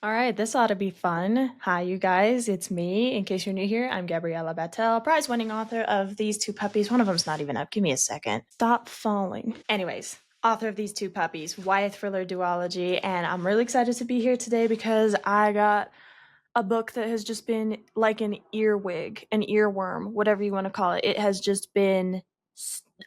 All right, this ought to be fun. Hi, you guys. It's me. In case you're new here, I'm Gabriella Battel, prize winning author of These Two Puppies. One of them's not even up. Give me a second. Stop falling. Anyways, author of These Two Puppies, YA thriller duology. And I'm really excited to be here today because I got a book that has just been like an earwig, an earworm, whatever you want to call it. It has just been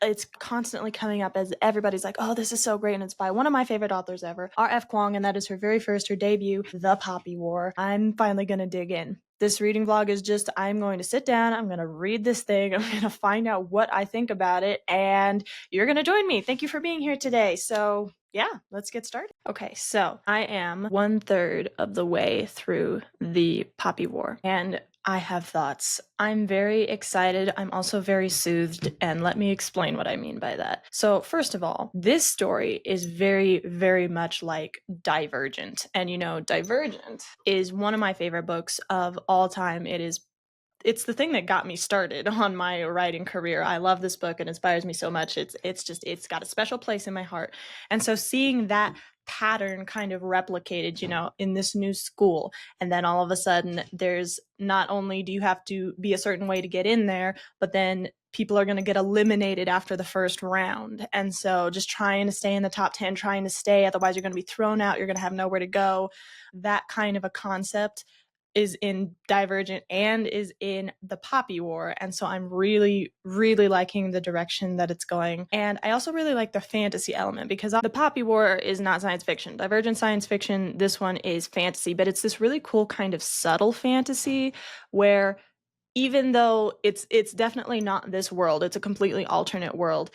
it's constantly coming up as everybody's like, oh, this is so great. And it's by one of my favorite authors ever, R.F. Kuang. And that is her debut, The Poppy War. I'm finally going to dig in. This reading vlog is just, I'm going to sit down, I'm going to read this thing, I'm going to find out what I think about it, and you're going to join me. Thank you for being here today. So yeah, let's get started. Okay, so I am 1/3 of the way through the Poppy War, and I have thoughts. I'm very excited. I'm also very soothed, and let me explain what I mean by that. So, first of all, this story is very, very much like Divergent. And Divergent is one of my favorite books of all time. It's the thing that got me started on my writing career. I love this book. It inspires me so much. It's got a special place in my heart. And so seeing that pattern kind of replicated, in this new school, and then all of a sudden there's not only do you have to be a certain way to get in there, but then people are going to get eliminated after the first round. And so just trying to stay in the top 10, trying to stay, otherwise you're going to be thrown out, you're going to have nowhere to go. That kind of a concept is in Divergent and is in the Poppy War. And so I'm really, really liking the direction that it's going. And I also really like the fantasy element because the Poppy War is not science fiction. Divergent science fiction, this one is fantasy, but it's this really cool kind of subtle fantasy where even though it's definitely not this world, it's a completely alternate world,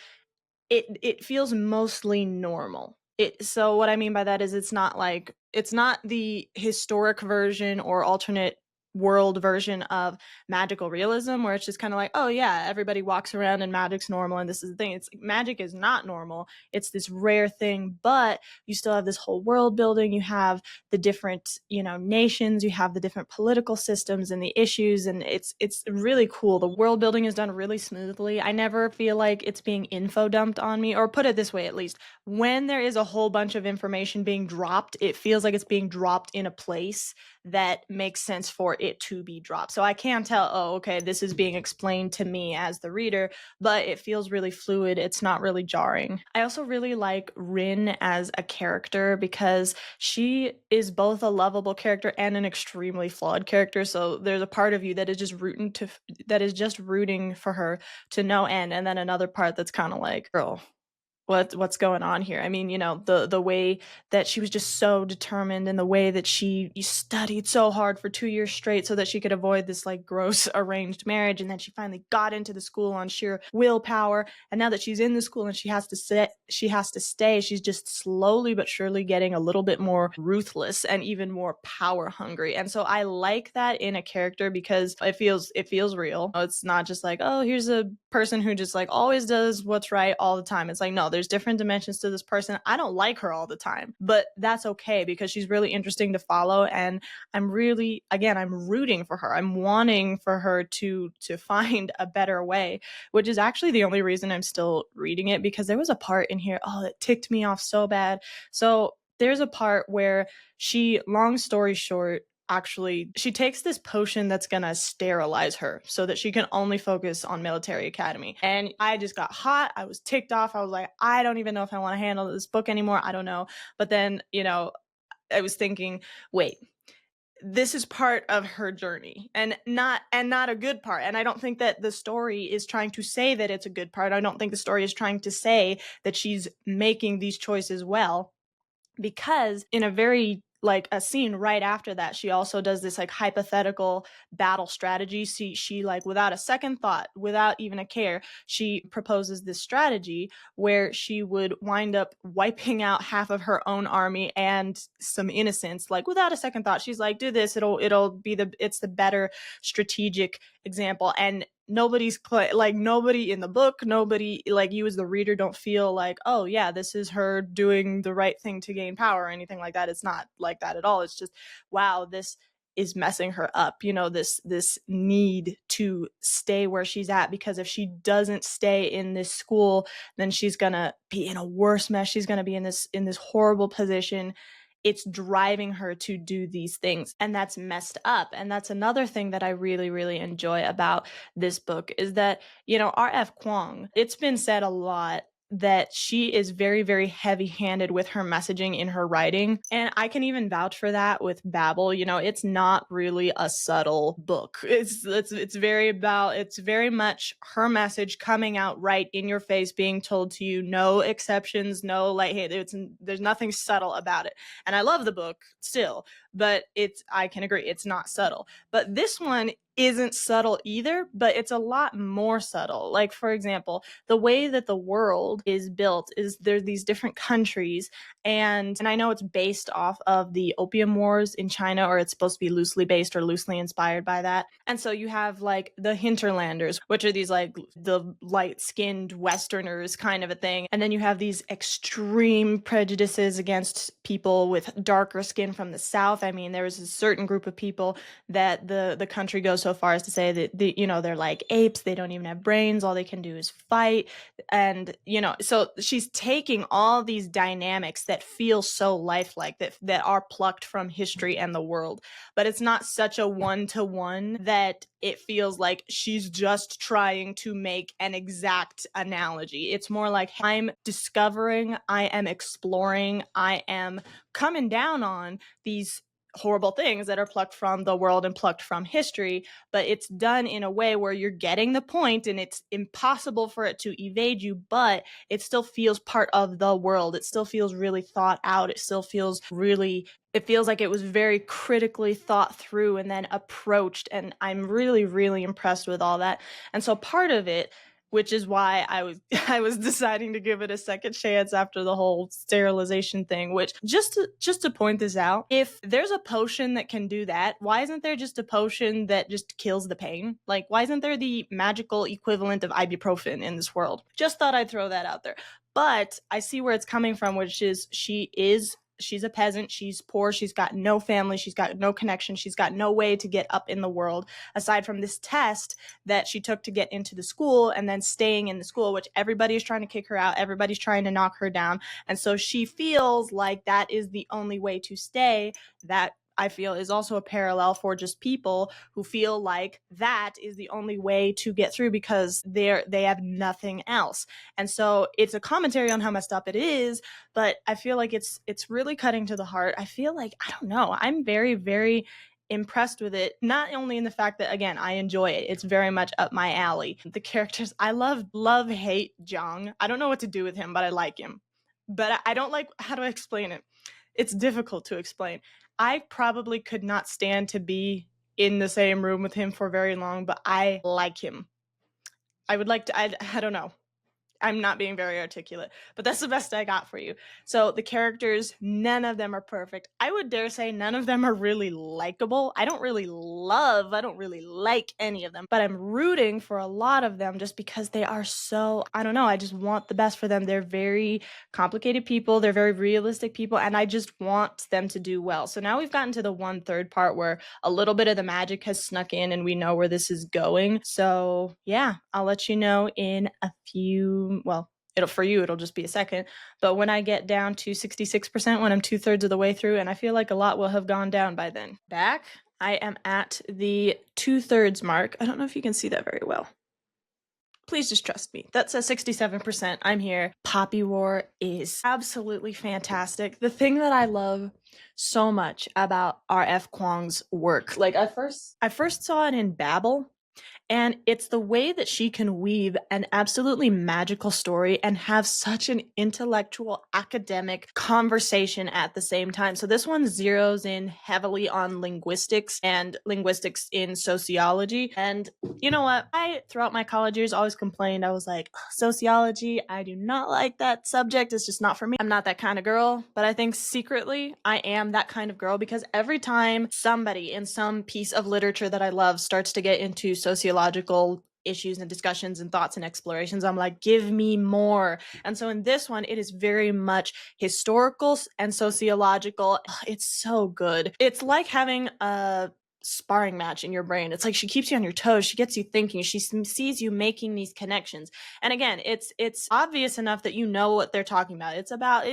it feels mostly normal. So what I mean by that is it's not the historic version or alternate world version of magical realism where it's just kind of like, oh yeah, everybody walks around and magic's normal and this is the thing. It's like, magic is not normal. It's this rare thing, but you still have this whole world building. You have the different, nations, you have the different political systems and the issues, and it's really cool. The world building is done really smoothly. I never feel like it's being info dumped on me, or put it this way, at least when there is a whole bunch of information being dropped, it feels like it's being dropped in a place that makes sense for it to be dropped. So I can tell, oh, okay, this is being explained to me as the reader, but it feels really fluid. It's not really jarring. I also really like Rin as a character because she is both a lovable character and an extremely flawed character. So there's a part of you that is just rooting for her to no end, and then another part that's kind of like, girl, what's going on here? I mean, the way that she was just so determined, and the way that she studied so hard for 2 years straight so that she could avoid this like gross arranged marriage, and then she finally got into the school on sheer willpower, and now that she's in the school and she has to stay, she's just slowly but surely getting a little bit more ruthless and even more power hungry. And so I like that in a character because it feels real. It's not just like, oh, here's a person who just like always does what's right all the time. It's like, no, there's different dimensions to this person. I don't like her all the time, but that's okay because she's really interesting to follow, and I'm rooting for her. I'm wanting for her to find a better way, which is actually the only reason I'm still reading it, because there was a part in here, oh, that ticked me off so bad. So there's a part where long story short, actually, she takes this potion that's gonna sterilize her so that she can only focus on military academy. And I just got hot. I was ticked off. I was like, I don't even know if I want to handle this book anymore. I don't know. But then, I was thinking, wait, this is part of her journey, and not a good part. And I don't think that the story is trying to say that it's a good part. I don't think the story is trying to say that she's making these choices well, because in a very like a scene right after that, she also does this like hypothetical battle strategy. She like, without a second thought, without even a care, she proposes this strategy where she would wind up wiping out half of her own army and some innocents, like without a second thought. She's like, do this, it's the better strategic example. And nobody in the book, nobody, like, you as the reader don't feel like, oh yeah, this is her doing the right thing to gain power or anything like that. It's not like that at all. It's just, wow, this is messing her up, this need to stay where she's at, because if she doesn't stay in this school, then she's gonna be in a worse mess. She's gonna be in this horrible position it's driving her to do these things. And that's messed up. And that's another thing that I really, really enjoy about this book is that, R.F. Kuang, it's been said a lot that she is very, very heavy handed with her messaging in her writing. And I can even vouch for that with Babel. It's not really a subtle book. It's very much her message coming out right in your face, being told to you, no exceptions, no, like, hey, there's nothing subtle about it. And I love the book still, but I can agree, it's not subtle. But this one isn't subtle either, but it's a lot more subtle. Like, for example, the way that the world is built is there's these different countries, and I know it's based off of the Opium Wars in China, or it's supposed to be loosely based or loosely inspired by that. And so you have like the hinterlanders, which are these like the light-skinned Westerners kind of a thing. And then you have these extreme prejudices against people with darker skin from the South. I mean, there was a certain group of people that the country goes so far as to say that they're like apes, they don't even have brains, all they can do is fight. And so she's taking all these dynamics that feel so lifelike, that are plucked from history and the world, but it's not such a one-to-one that it feels like she's just trying to make an exact analogy. It's more like, I'm discovering, I am exploring, I am coming down on these horrible things that are plucked from the world and plucked from history, but it's done in a way where you're getting the point and it's impossible for it to evade you, but it still feels part of the world. It still feels really thought out. It feels like it was very critically thought through and then approached, and I'm really, really impressed with all that. And so part of it, which is why I was deciding to give it a second chance after the whole sterilization thing, which just to point this out, if there's a potion that can do that, why isn't there just a potion that just kills the pain? Like, why isn't there the magical equivalent of ibuprofen in this world? Just thought I'd throw that out there. But I see where it's coming from, which is she's a peasant, she's poor, she's got no family, she's got no connection, she's got no way to get up in the world aside from this test that she took to get into the school, and then staying in the school, which everybody is trying to kick her out, everybody's trying to knock her down. And so she feels like that is the only way to stay. That, I feel, is also a parallel for just people who feel like that is the only way to get through because they have nothing else. And so it's a commentary on how messed up it is, but I feel like it's really cutting to the heart. I feel like, I don't know, I'm very, very impressed with it, not only in the fact that, again, I enjoy it, it's very much up my alley. The characters, I love hate Zhang. I don't know what to do with him, but I like him. But I don't like, how do I explain it? It's difficult to explain. I probably could not stand to be in the same room with him for very long, but I like him. I would like to, I don't know. I'm not being very articulate, but that's the best I got for you. So the characters, none of them are perfect. I would dare say none of them are really likable. I don't really like any of them, but I'm rooting for a lot of them just because they are so, I don't know, I just want the best for them. They're very complicated people. They're very realistic people, and I just want them to do well. So now we've gotten to the 1/3 part where a little bit of the magic has snuck in and we know where this is going. So yeah, I'll let you know in a few, well, for you it'll just be a second, but when I get down to 66%, when I'm 2/3 of the way through, and I feel like a lot will have gone down by then. Back, I am at the 2/3 mark. I don't know if you can see that very well. Please just trust me. That says 67%. I'm here. Poppy War is absolutely fantastic. The thing that I love so much about R.F. Kuang's work, like I first saw it in Babel, and it's the way that she can weave an absolutely magical story and have such an intellectual, academic conversation at the same time. So this one zeroes in heavily on linguistics and linguistics in sociology. And you know what? I, throughout my college years, always complained. I was like, sociology, I do not like that subject. It's just not for me. I'm not that kind of girl. But I think secretly I am that kind of girl, because every time somebody in some piece of literature that I love starts to get into sociological issues and discussions and thoughts and explorations, I'm like, give me more. And so in this one, it is very much historical and sociological. It's so good. It's like having a sparring match in your brain. It's like she keeps you on your toes. She gets you thinking. She sees you making these connections. And again, it's obvious enough that you know what they're talking about. It's about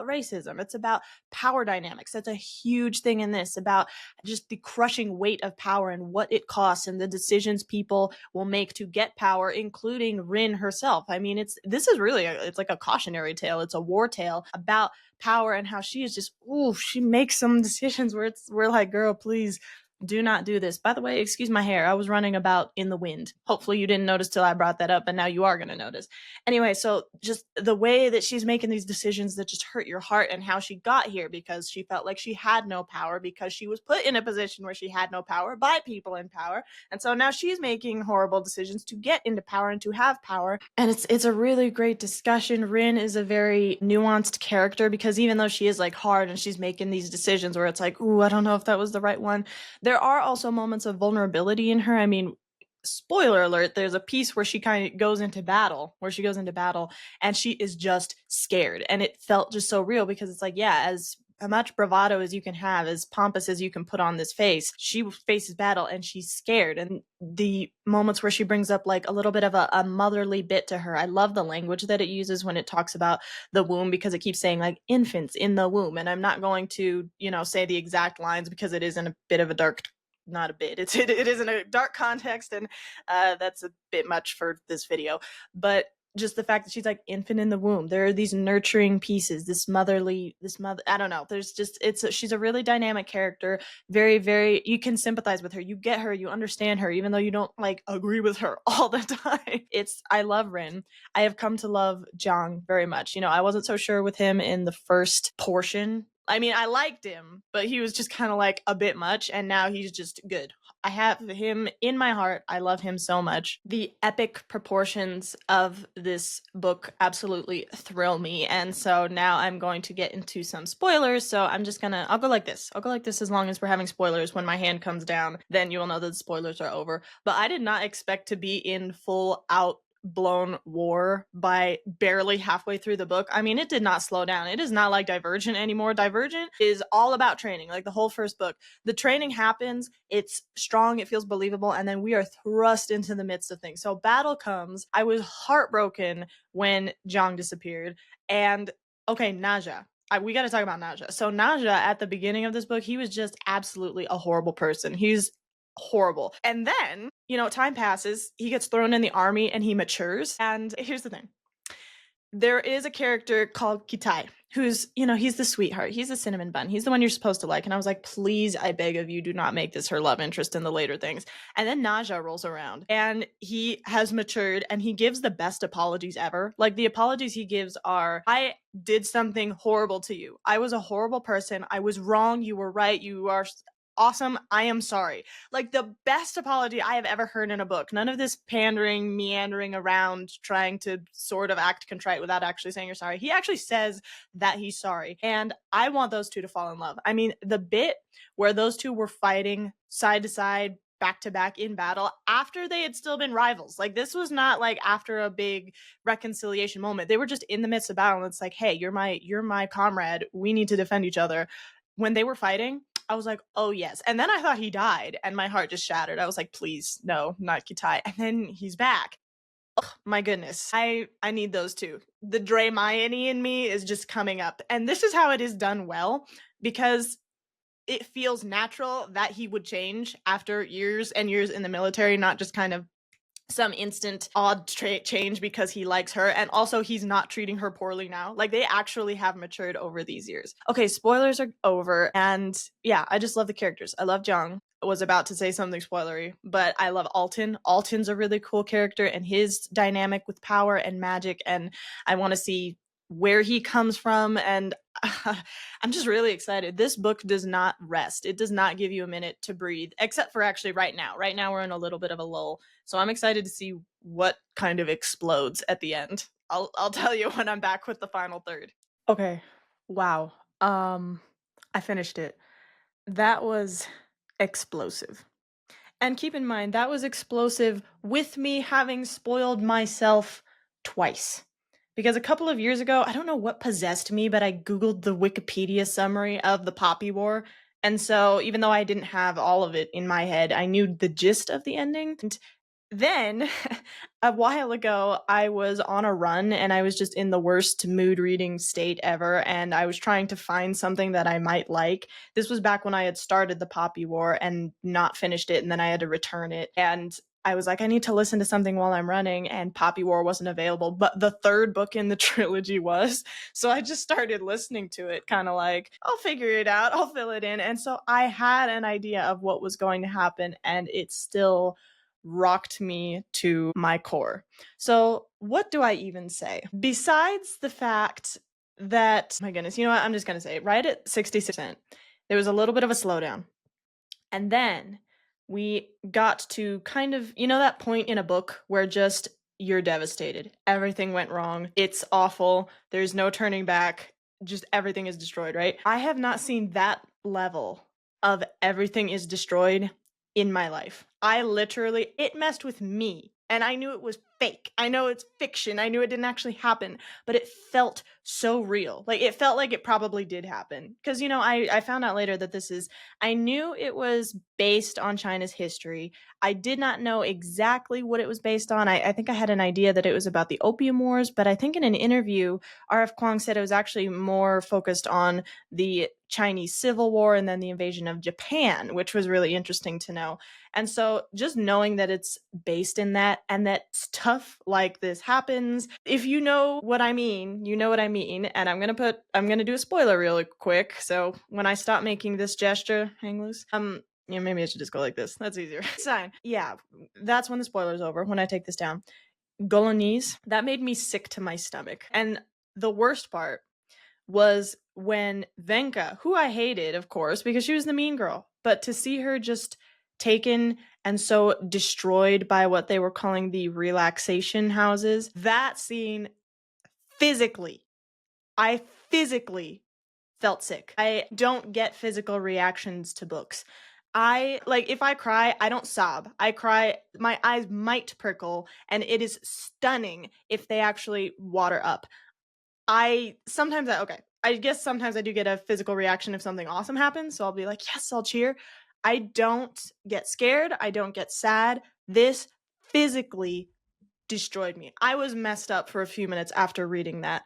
racism. It's about power dynamics. That's a huge thing in this, about just the crushing weight of power and what it costs and the decisions people will make to get power, including Rin herself. I mean, this is really it's like a cautionary tale. It's a war tale about power and how she is just, ooh, she makes some decisions where we're like, girl, please do not do this. By the way, excuse my hair. I was running about in the wind. Hopefully you didn't notice till I brought that up, but now you are going to notice. Anyway, so just the way that she's making these decisions that just hurt your heart, and how she got here because she felt like she had no power, because she was put in a position where she had no power by people in power. And so now she's making horrible decisions to get into power and to have power. And it's a really great discussion. Rin is a very nuanced character, because even though she is like hard and she's making these decisions where it's like, ooh, I don't know if that was the right one, there are also moments of vulnerability in her. I mean, spoiler alert, there's a piece where she kind of goes into battle, and she is just scared. And it felt just so real, because it's like, yeah, as much bravado as you can have, as pompous as you can put on this face, she faces battle and she's scared. And the moments where she brings up like a little bit of a motherly bit to her, I love the language that it uses when it talks about the womb, because it keeps saying like infants in the womb. And I'm not going to, say the exact lines, because it is in a bit of a dark, not a bit, it is in a dark context, and that's a bit much for this video. But just the fact that she's like infant in the womb, there are these nurturing pieces, this mother, I don't know, there's just, she's a really dynamic character. Very, very, you can sympathize with her, you get her, you understand her, even though you don't like agree with her all the time. I love Rin. I have come to love Jiang very much. I wasn't so sure with him in the first portion. I mean, I liked him, but he was just kind of like a bit much, and now he's just good. I have him in my heart. I love him so much. The epic proportions of this book absolutely thrill me, and so now I'm going to get into some spoilers, so I'll go like this. I'll go like this as long as we're having spoilers. When my hand comes down, then you will know that the spoilers are over. But I did not expect to be in full out blown war by barely halfway through the book. I mean, it did not slow down. It is not like Divergent anymore. Divergent is all about training, like the whole first book. The training happens, it's strong, it feels believable, and then we are thrust into the midst of things. So battle comes. I was heartbroken when Jiang disappeared. And okay, Naja. We got to talk about Naja. So Naja, at the beginning of this book, he was just absolutely a horrible person. He's horrible. And then, time passes, he gets thrown in the army and he matures. And here's the thing. There is a character called Kitai, who's, he's the sweetheart. He's the cinnamon bun. He's the one you're supposed to like. And I was like, please, I beg of you, do not make this her love interest in the later things. And then Naja rolls around and he has matured and he gives the best apologies ever. Like, the apologies he gives are, I did something horrible to you. I was a horrible person. I was wrong. You were right. You are awesome. I am sorry. Like, the best apology I have ever heard in a book. None of this pandering, meandering around, trying to sort of act contrite without actually saying you're sorry. He actually says that he's sorry. And I want those two to fall in love. I mean, the bit where those two were fighting side to side, back to back in battle, after they had still been rivals. Like, this was not like after a big reconciliation moment. They were just in the midst of battle. And it's like, hey, you're my comrade. We need to defend each other. When they were fighting, I was like, oh yes. And then I thought he died and my heart just shattered. I was like, please, no, not Kitai. And then he's back. Oh my goodness. I need those two. The Draymyani in me is just coming up. And this is how it is done well, because it feels natural that he would change after years and years in the military, not just kind of some instant odd change because he likes her. And also, he's not treating her poorly now. Like, they actually have matured over these years. Okay, spoilers are over. And yeah, I just love the characters. I love Jiang. I was about to say something spoilery, but I love Alton. Alton's a really cool character, and his dynamic with power and magic, and I want to see where he comes from. And I'm just really excited. This book does not rest. It does not give you a minute to breathe, except for actually right now. Right now we're in a little bit of a lull. So I'm excited to see what kind of explodes at the end. I'll tell you when I'm back with the final third. Okay. Wow. I finished it. That was explosive. And keep in mind, that was explosive with me having spoiled myself twice. Because a couple of years ago, I don't know what possessed me, but I Googled the Wikipedia summary of the Poppy War, And so even though I didn't have all of it in my head, I knew the gist of the ending. And then a while ago, I was on a run and I was just in the worst mood reading state ever. And I was trying to find something that I might like. This was back when I had started the Poppy War and not finished it. And then I had to return it. And I was like, I need to listen to something while I'm running. And Poppy War wasn't available, but the third book in the trilogy was. So I just started listening to it, kind of like, I'll figure it out, I'll fill it in. And so I had an idea of what was going to happen. And it still rocked me to my core. So, what do I even say? Besides the fact that, my goodness, you know what? I'm just going to say it right at 66%. There was a little bit of a slowdown. And then we got to kind of, you know, that point in a book where just you're devastated. Everything went wrong. It's awful. There's no turning back. Just everything is destroyed, right? I have not seen that level of everything is destroyed in my life. I literally, it messed with me. And I knew it was fake. I know it's fiction. I knew it didn't actually happen, but it felt so real. Like it felt like it probably did happen. Because, you know, I found out later that I knew it was based on China's history. I did not know exactly what it was based on. I think I had an idea that it was about the Opium Wars, but I think in an interview, R.F. Kuang said it was actually more focused on the Chinese Civil War and then the invasion of Japan, which was really interesting to know. And so just knowing that it's based in that and that stuff like this happens, if you know what I mean, you know what I mean. And I'm going to do a spoiler really quick. So when I stop making this gesture, hang loose, yeah, maybe I should just go like this. That's easier. Sign. Yeah, that's when the spoiler's over, when I take this down. Bolognese, that made me sick to my stomach. And the worst part was when Venka, who I hated, of course, because she was the mean girl, but to see her just taken and so destroyed by what they were calling the relaxation houses, that scene physically, I physically felt sick. I don't get physical reactions to books. If I cry, I don't sob. I cry, my eyes might prickle, and it is stunning if they actually water up. I guess sometimes I do get a physical reaction if something awesome happens, so I'll be like, yes, I'll cheer. I don't get scared. I don't get sad. This physically destroyed me. I was messed up for a few minutes after reading that.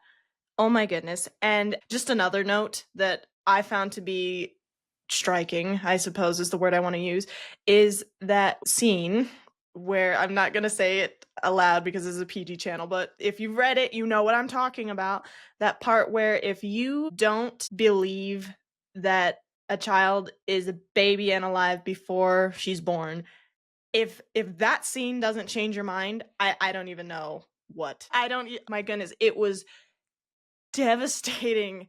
Oh my goodness. And just another note that I found to be striking, I suppose is the word I want to use, is that scene where I'm not going to say it aloud because this is a PG channel, but if you've read it, you know what I'm talking about. That part where if you don't believe that a child is a baby and alive before she's born, if that scene doesn't change your mind, I don't even know what. My goodness, it was devastating.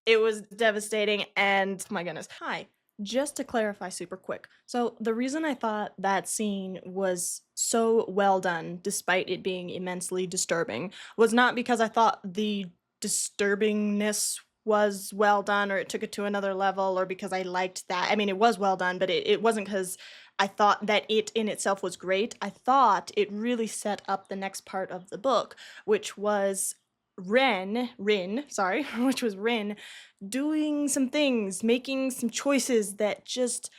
It was devastating, and my goodness. Hi. Just to clarify super quick. So, the reason I thought that scene was so well done, despite it being immensely disturbing, was not because I thought the disturbingness was well done or it took it to another level or because I liked that. I mean, it was well done, but it wasn't because I thought that it in itself was great. I thought it really set up the next part of the book, which was which was Rin doing some things, making some choices that just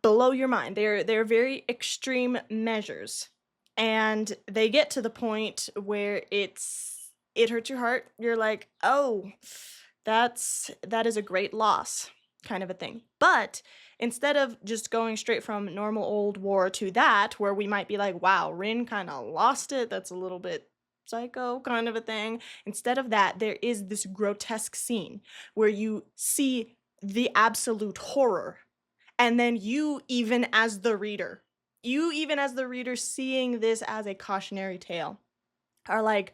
blow your mind. They're very extreme measures. And they get to the point where it hurts your heart. You're like, "Oh, that is a great loss." Kind of a thing. But instead of just going straight from normal old war to that, where we might be like, wow, Rin kind of lost it, that's a little bit psycho kind of a thing. Instead of that, there is this grotesque scene where you see the absolute horror. And then you even as the reader seeing this as a cautionary tale, are like,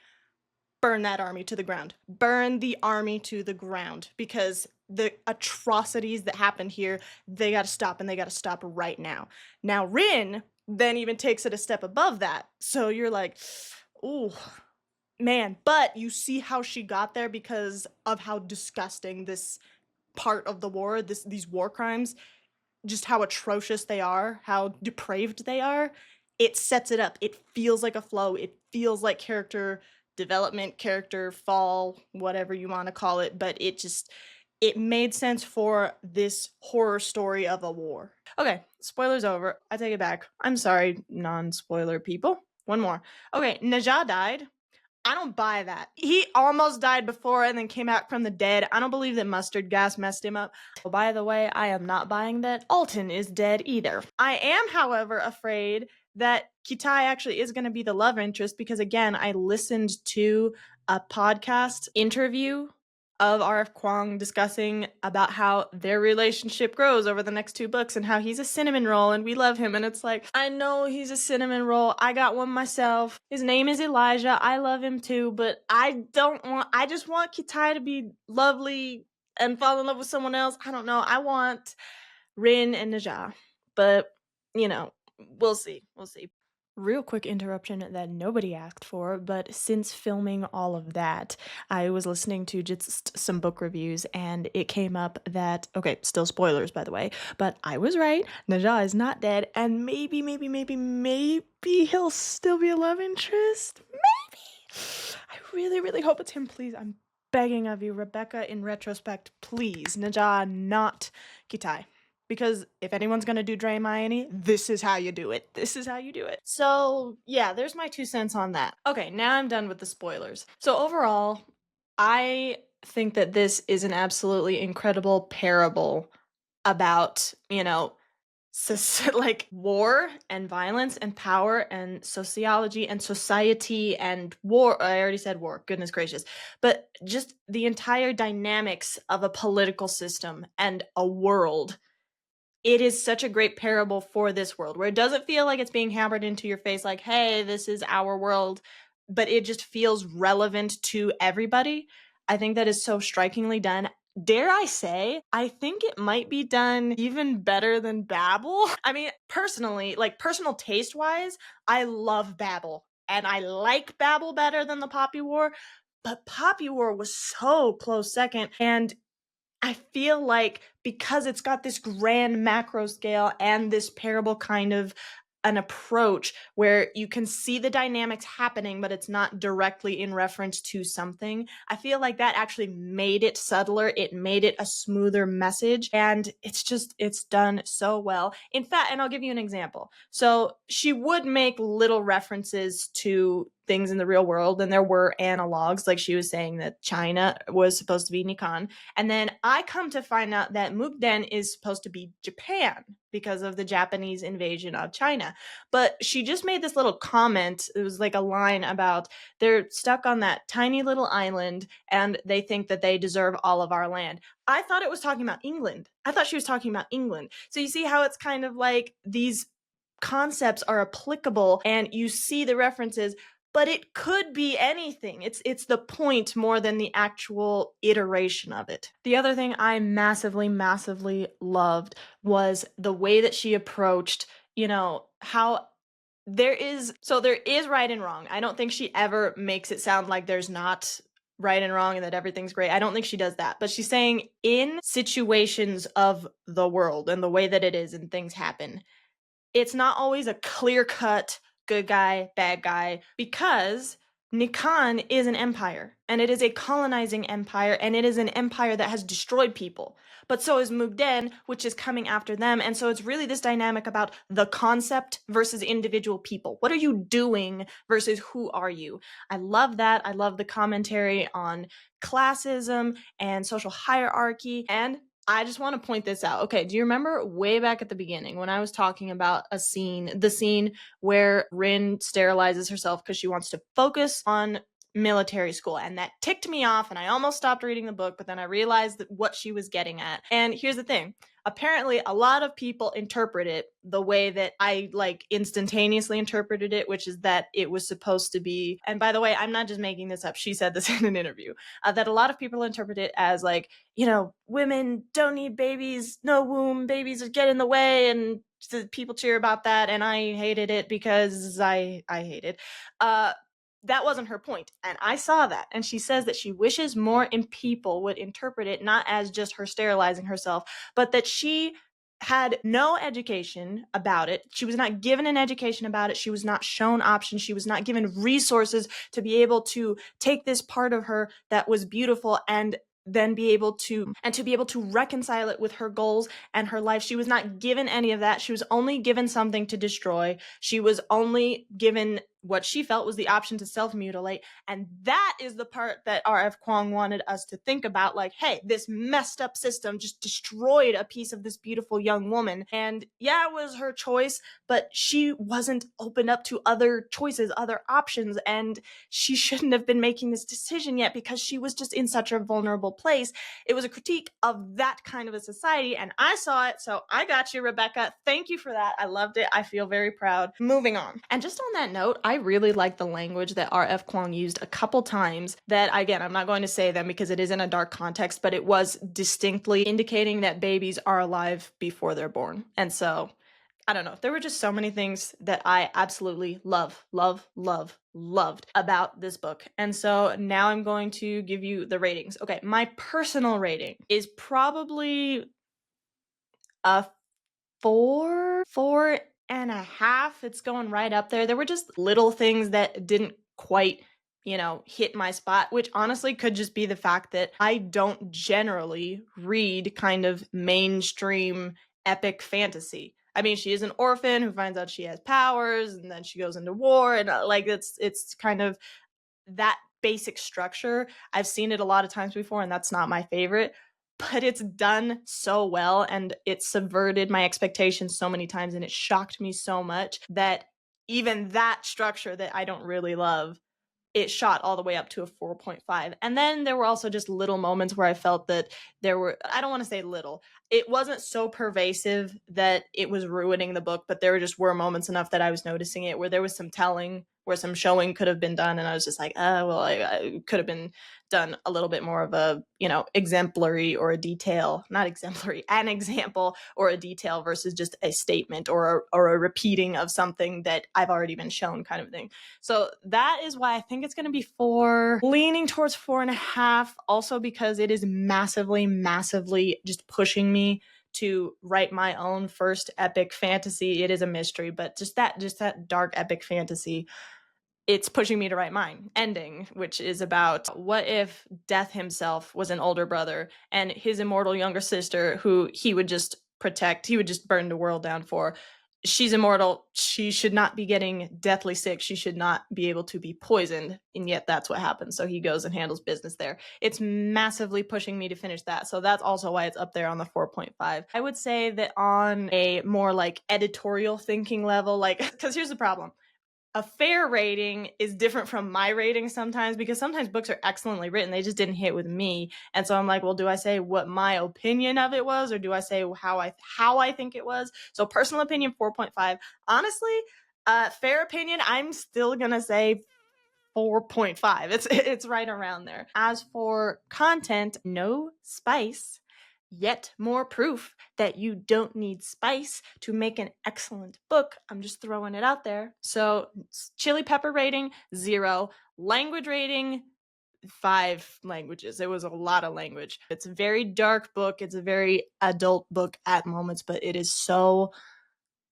burn that army to the ground. Burn the army to the ground because the atrocities that happened here, they got to stop and they got to stop right now. Now, Rin then even takes it a step above that. So you're like, ooh, man. But you see how she got there because of how disgusting this part of the war, these war crimes, just how atrocious they are, how depraved they are. It sets it up. It feels like a flow. It feels like character development, character fall, whatever you want to call it, but it made sense for this horror story of a war. Okay, spoilers over. I take it back. I'm sorry, non-spoiler people. One more. Okay, Najah died. I don't buy that. He almost died before and then came out from the dead. I don't believe that mustard gas messed him up. Oh, by the way, I am not buying that Alton is dead either. I am, however, afraid that Kitai actually is going to be the love interest because, again, I listened to a podcast interview of R.F. Kuang discussing about how their relationship grows over the next 2 books and how he's a cinnamon roll and we love him. And it's like, I know he's a cinnamon roll. I got one myself. His name is Elijah. I love him too, but I just want Kitai to be lovely and fall in love with someone else. I don't know. I want Rin and Najah, but you know, we'll see. We'll see. Real quick interruption that nobody asked for, but since filming all of that, I was listening to just some book reviews and it came up that, okay, still spoilers by the way, but I was right. Najah is not dead and maybe he'll still be a love interest. Maybe. I really hope it's him, please. I'm begging of you, Rebecca, in retrospect, please. Najah, not Kitai. Because if anyone's gonna do Hermione, this is how you do it. This is how you do it. So yeah, there's my 2 cents on that. Okay, now I'm done with the spoilers. So overall, I think that this is an absolutely incredible parable about, like war and violence and power and sociology and society and war. I already said war, goodness gracious. But just the entire dynamics of a political system and a world. It is such a great parable for this world where it doesn't feel like it's being hammered into your face like, hey, this is our world, but it just feels relevant to everybody. I think that is so strikingly done. Dare I say, I think it might be done even better than Babel. I mean, personally, like personal taste wise, I love Babel and I like Babel better than the Poppy War, but Poppy War was so close second. And I feel like because it's got this grand macro scale and this parable kind of an approach where you can see the dynamics happening, but it's not directly in reference to something. I feel like that actually made it subtler. It made it a smoother message. And it's done so well. In fact, and I'll give you an example. So she would make little references to things in the real world, and there were analogs, like she was saying that China was supposed to be Nikon. And then I come to find out that Mukden is supposed to be Japan because of the Japanese invasion of China. But she just made this little comment. It was like a line about they're stuck on that tiny little island and they think that they deserve all of our land. I thought it was talking about England. I thought she was talking about England. So you see how it's kind of like these concepts are applicable and you see the references, but it could be anything. It's the point more than the actual iteration of it. The other thing I massively loved was the way that she approached, how there is right and wrong. I don't think she ever makes it sound like there's not right and wrong and that everything's great. I don't think she does that. But she's saying in situations of the world and the way that it is and things happen, it's not always a clear-cut good guy, bad guy, because Nikan is an empire, and it is a colonizing empire, and it is an empire that has destroyed people. But so is Mukden, which is coming after them, and so it's really this dynamic about the concept versus individual people. What are you doing versus who are you? I love that. I love the commentary on classism and social hierarchy, and I just want to point this out. Okay, do you remember way back at the beginning when I was talking about the scene where Rin sterilizes herself because she wants to focus on military school, and that ticked me off and I almost stopped reading the book, but then I realized that what she was getting at. And here's the thing. Apparently a lot of people interpret it the way that I instantaneously interpreted it, which is that it was supposed to be, and by the way, I'm not just making this up, she said this in an interview, that a lot of people interpret it as women don't need babies, no womb, babies get in the way, and people cheer about that, and I hated it because I hate it. That wasn't her point, and I saw that, and she says that she wishes more people would interpret it not as just her sterilizing herself, but that she had no education about it. She was not given an education about it. She was not shown options. She was not given resources to be able to take this part of her that was beautiful and then be able to reconcile it with her goals and her life. She was not given any of that. She was only given something to destroy. She was only given what she felt was the option to self-mutilate. And that is the part that R.F. Kuang wanted us to think about. Like, hey, this messed up system just destroyed a piece of this beautiful young woman. And yeah, it was her choice, but she wasn't opened up to other choices, other options. And she shouldn't have been making this decision yet because she was just in such a vulnerable place. It was a critique of that kind of a society, and I saw it, so I got you, Rebecca. Thank you for that. I loved it. I feel very proud. Moving on. And just on that note, I really like the language that R.F. Kuang used a couple times that, again, I'm not going to say them because it is in a dark context, but it was distinctly indicating that babies are alive before they're born. And so I don't know. There were just so many things that I absolutely loved about this book. And so now I'm going to give you the ratings. Okay, my personal rating is probably a 4.5. It's going right up there. There were just little things that didn't quite hit my spot, which honestly could just be the fact that I don't generally read kind of mainstream epic fantasy. I mean, she is an orphan who finds out she has powers, and then she goes into war, and like it's kind of that basic structure. I've seen it a lot of times before, and that's not my favorite, but it's done so well, and it subverted my expectations so many times, and it shocked me so much that even that structure that I don't really love, it shot all the way up to a 4.5. And then there were also just little moments where I felt that there were, I don't want to say little, it wasn't so pervasive that it was ruining the book, but there just were moments enough that I was noticing it where there was some telling, where some showing could have been done, and I was just like, well, I could have been done a little bit more of a, exemplary or a detail, not exemplary, an example or a detail versus just a statement or a repeating of something that I've already been shown kind of thing. So that is why I think it's going to be 4, leaning towards 4.5, also because it is massively just pushing me to write my own first epic fantasy. It is a mystery, but just that dark epic fantasy, it's pushing me to write mine ending, which is about what if Death himself was an older brother and his immortal younger sister, who he would just protect, he would just burn the world down for. She's immortal. She should not be getting deathly sick. She should not be able to be poisoned. And yet that's what happens. So he goes and handles business there. It's massively pushing me to finish that. So that's also why it's up there on the 4.5. I would say that on a more like editorial thinking level, like, because here's the problem. A fair rating is different from my rating sometimes, because sometimes books are excellently written, they just didn't hit with me. And so I'm like, well, do I say what my opinion of it was, or do I say how I think it was? So personal opinion, 4.5. Honestly, fair opinion, I'm still gonna say 4.5. It's right around there. As for content, no spice. Yet more proof that you don't need spice to make an excellent book. I'm just throwing it out there. So chili pepper rating, 0. Language rating, 5 languages. It was a lot of language. It's a very dark book. It's a very adult book at moments, but it is so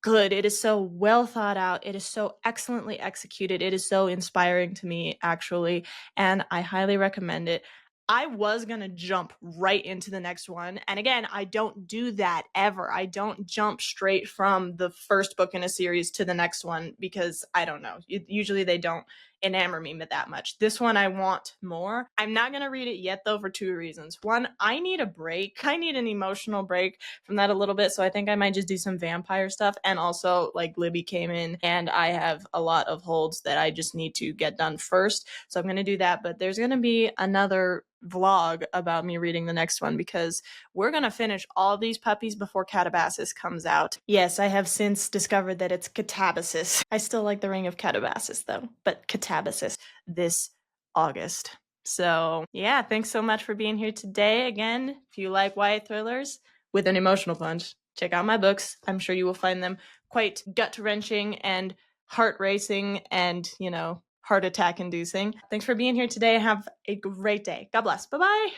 good. It is so well thought out. It is so excellently executed. It is so inspiring to me, actually, and I highly recommend it. I was going to jump right into the next one. And again, I don't do that ever. I don't jump straight from the first book in a series to the next one because I don't know. Usually they don't enamor me that much. This one I want more. I'm not going to read it yet though for 2 reasons. One, I need a break. I need an emotional break from that a little bit. So I think I might just do some vampire stuff. And also, like, Libby came in and I have a lot of holds that I just need to get done first. So I'm going to do that. But there's going to be another vlog about me reading the next one because we're going to finish all these puppies before Catabasis comes out. Yes, I have since discovered that it's Catabasis. I still like the Ring of Catabasis though, but Catabasis this August. So yeah, thanks so much for being here today. Again, if you like YA thrillers with an emotional punch, check out my books. I'm sure you will find them quite gut-wrenching and heart-racing and, heart attack inducing. Thanks for being here today. Have a great day. God bless. Bye-bye.